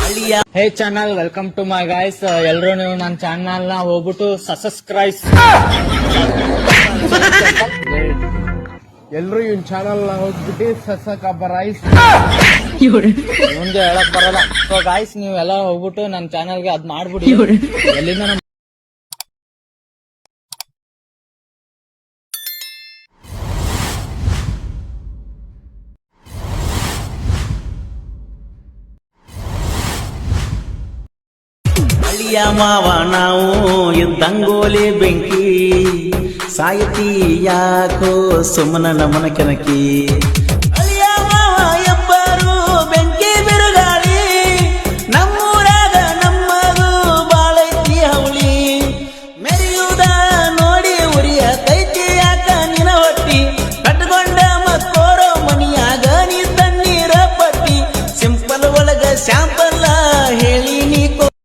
Hey channel, welcome to my guys. ಎಲ್ಲರೂ ನೀವು ನನ್ನ ಚಾನಲ್ ನ ಹೋಗ್ಬಿಟ್ಟು ಸಬ್ಸ್ಕ್ರೈಬ್. ಎಲ್ರು ಇವನ್ ಚಾನಲ್ ನ ಹೋಗ್ಬಿಟ್ಟು ಸಬ್ಸ್ಕ್ರೈಬ್ ಮುಂದೆ ಹೇಳಕ್ ಬರಲ್ಲ. ಸೊ ಗೈಸ್, ನೀವೆಲ್ಲ ಹೋಗ್ಬಿಟ್ಟು ನನ್ನ ಚಾನಲ್ಗೆ ಅದ್ ಮಾಡ್ಬಿಡಿ. ಎಲ್ಲಿಂದ ನಮ್ಮ ಅಳಿಯ ಮಾವ ನಾವು ಇದ್ದಂಗೋಲಿ ಬೆಂಕಿ ಸಾಯತಿ ಯಾಕೋ ಸುಮ್ಮನ ನಮನ ಕೆನಕಿ. ಅಳಿಯ ಮಾವ ಎಬ್ಬರು ಬೆಂಕಿ ಬಿರುಗಾಳಿ, ನಮ್ಮೂರಾಗ ನಮ್ಮದು ಬಾಳೈತಿ ಹವಳಿ. ಮೆರೆಯುವುದ ನೋಡಿ ಉರಿಯ ಕೈತಿ ಯಾಕ ನಿನ ಹೊಟ್ಟಿ, ಕಟ್ಕೊಂಡ ಮತ್ತೋರೋ ಮನಿಯಾಗ ನೀ ತಣ್ಣೀರ ಪಟ್ಟಿ. ಸಿಂಪಲ್ ಒಳಗ ಶಾಂಪ